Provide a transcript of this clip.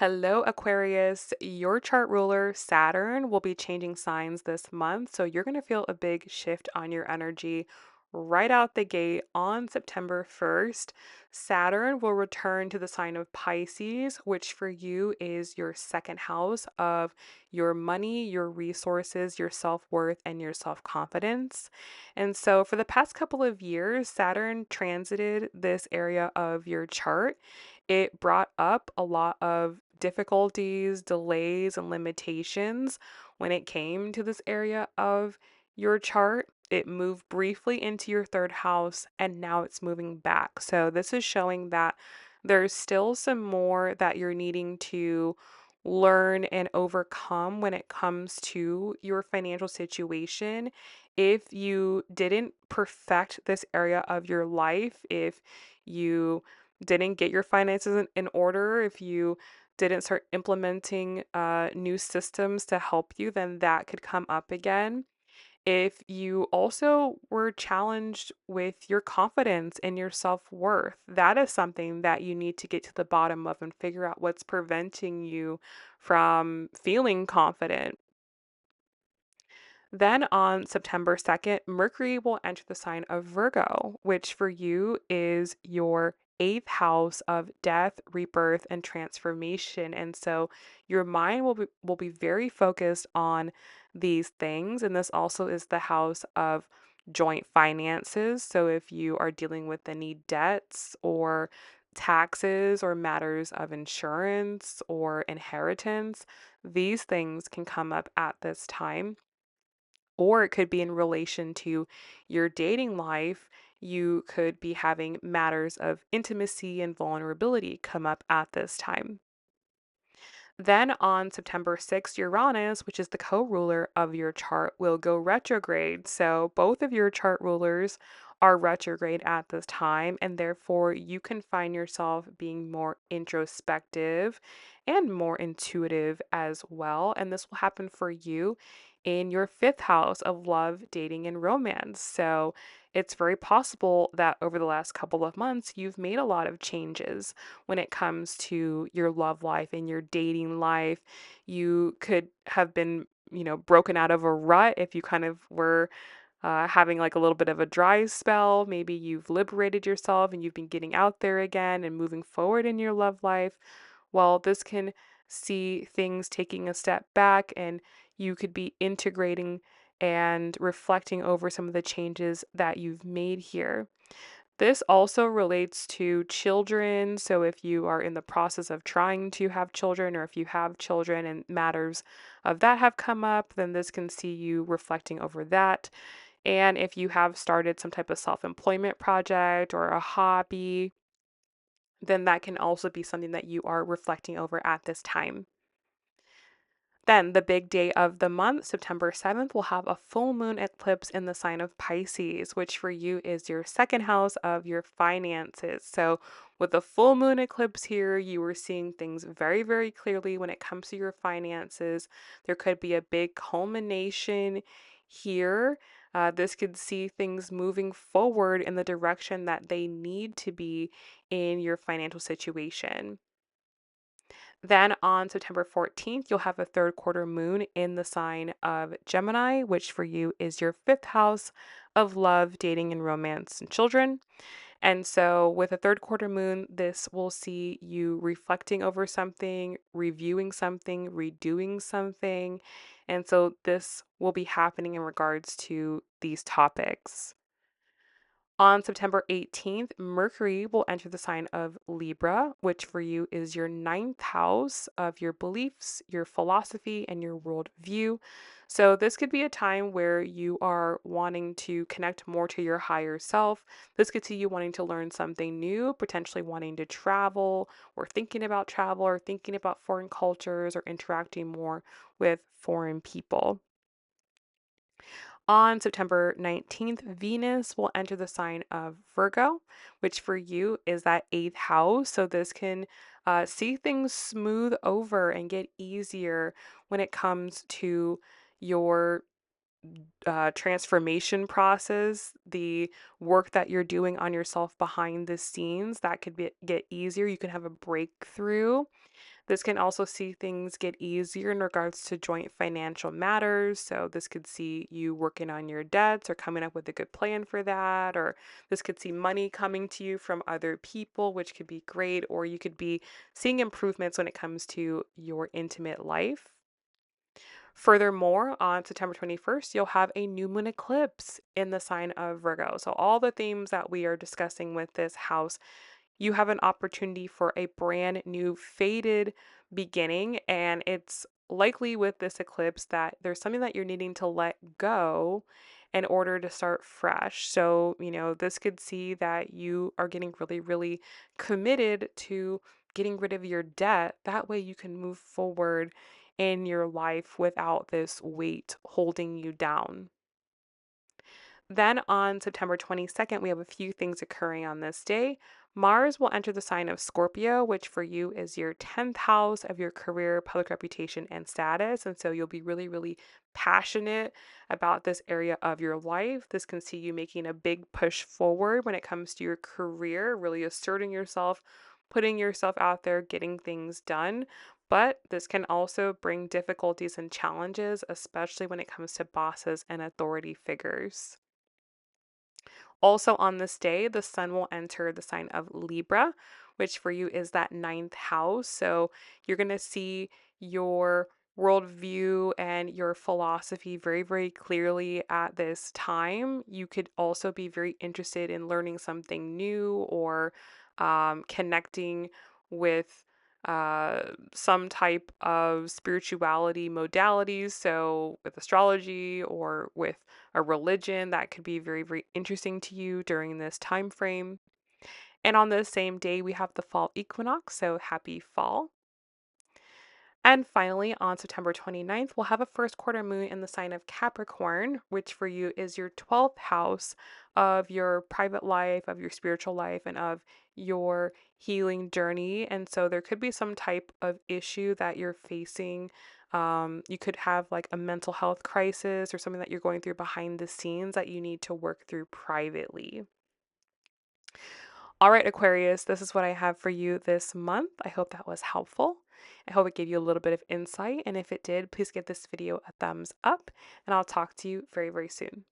Hello, Aquarius. Your chart ruler, Saturn, will be changing signs this month. So you're going to feel a big shift on your energy right out the gate on September 1st. Saturn will return to the sign of Pisces, which for you is your second house of your money, your resources, your self worth, and your self confidence. And so for the past couple of years, Saturn transited this area of your chart. It brought up a lot of difficulties, delays, and limitations when it came to this area of your chart. It moved briefly into your third house and now it's moving back. So, this is showing that there's still some more that you're needing to learn and overcome when it comes to your financial situation. If you didn't perfect this area of your life, if you didn't get your finances in order, if you didn't start implementing new systems to help you, then that could come up again. If you also were challenged with your confidence and your self worth, that is something that you need to get to the bottom of and figure out what's preventing you from feeling confident. Then on September 2nd, Mercury will enter the sign of Virgo, which for you is your eighth house of death, rebirth, and transformation. And so your mind will be very focused on these things. And this also is the house of joint finances. So if you are dealing with any debts or taxes or matters of insurance or inheritance, these things can come up at this time, or it could be in relation to your dating life. You could be having matters of intimacy and vulnerability come up at this time. Then on September 6th, Uranus, which is the co ruler of your chart, will go retrograde. So both of your chart rulers are retrograde at this time, and therefore you can find yourself being more introspective and more intuitive as well. And this will happen for you in your fifth house of love, dating, and romance. So it's very possible that over the last couple of months, you've made a lot of changes when it comes to your love life and your dating life. You could have been, broken out of a rut if you kind of were having like a little bit of a dry spell. Maybe you've liberated yourself and you've been getting out there again and moving forward in your love life. Well, this can see things taking a step back, and you could be integrating and reflecting over some of the changes that you've made here. This also relates to children. So, if you are in the process of trying to have children, or if you have children and matters of that have come up, then this can see you reflecting over that. And if you have started some type of self employment project or a hobby, then that can also be something that you are reflecting over at this time. Then, the big day of the month, September 7th, will have a full moon eclipse in the sign of Pisces, which for you is your second house of your finances. So, with the full moon eclipse here, you are seeing things very, very clearly when it comes to your finances. There could be a big culmination here. This could see things moving forward in the direction that they need to be in your financial situation. Then on September 14th, you'll have a third quarter moon in the sign of Gemini, which for you is your fifth house of love, dating, and romance and children. And so, with a third quarter moon, this will see you reflecting over something, reviewing something, redoing something. And so, this will be happening in regards to these topics. On September 18th, Mercury will enter the sign of Libra, which for you is your ninth house of your beliefs, your philosophy, and your worldview. So, this could be a time where you are wanting to connect more to your higher self. This could see you wanting to learn something new, potentially wanting to travel, or thinking about travel, or thinking about foreign cultures, or interacting more with foreign people. On September 19th, Venus will enter the sign of Virgo, which for you is that eighth house. So this can see things smooth over and get easier when it comes to your transformation process, the work that you're doing on yourself behind the scenes. That could get easier. You can have a breakthrough. This can also see things get easier in regards to joint financial matters. So, this could see you working on your debts or coming up with a good plan for that. Or this could see money coming to you from other people, which could be great. Or you could be seeing improvements when it comes to your intimate life. Furthermore, on September 21st, you'll have a new moon eclipse in the sign of Virgo. So, all the themes that we are discussing with this house, you have an opportunity for a brand new faded beginning. And it's likely with this eclipse that there's something that you're needing to let go in order to start fresh. So, this could see that you are getting really, really committed to getting rid of your debt. That way you can move forward in your life without this weight holding you down. Then on September 22nd, we have a few things occurring on this day. Mars will enter the sign of Scorpio, which for you is your 10th house of your career, public reputation, and status. And so you'll be really, really passionate about this area of your life. This can see you making a big push forward when it comes to your career, really asserting yourself, putting yourself out there, getting things done. But this can also bring difficulties and challenges, especially when it comes to bosses and authority figures. Also, on this day, the sun will enter the sign of Libra, which for you is that ninth house. So you're going to see your worldview and your philosophy very, very clearly at this time. You could also be very interested in learning something new or connecting with some type of spirituality modalities. So, with astrology or with a religion, that could be very, very interesting to you during this time frame. And on the same day, we have the fall equinox, so happy fall. And finally, on September 29th, we'll have a first quarter moon in the sign of Capricorn, which for you is your 12th house of your private life, of your spiritual life, and of your healing journey. And so there could be some type of issue that you're facing. You could have like a mental health crisis or something that you're going through behind the scenes that you need to work through privately. All right, Aquarius, this is what I have for you this month. I hope that was helpful. I hope it gave you a little bit of insight. And if it did, please give this video a thumbs up, and I'll talk to you very, very soon.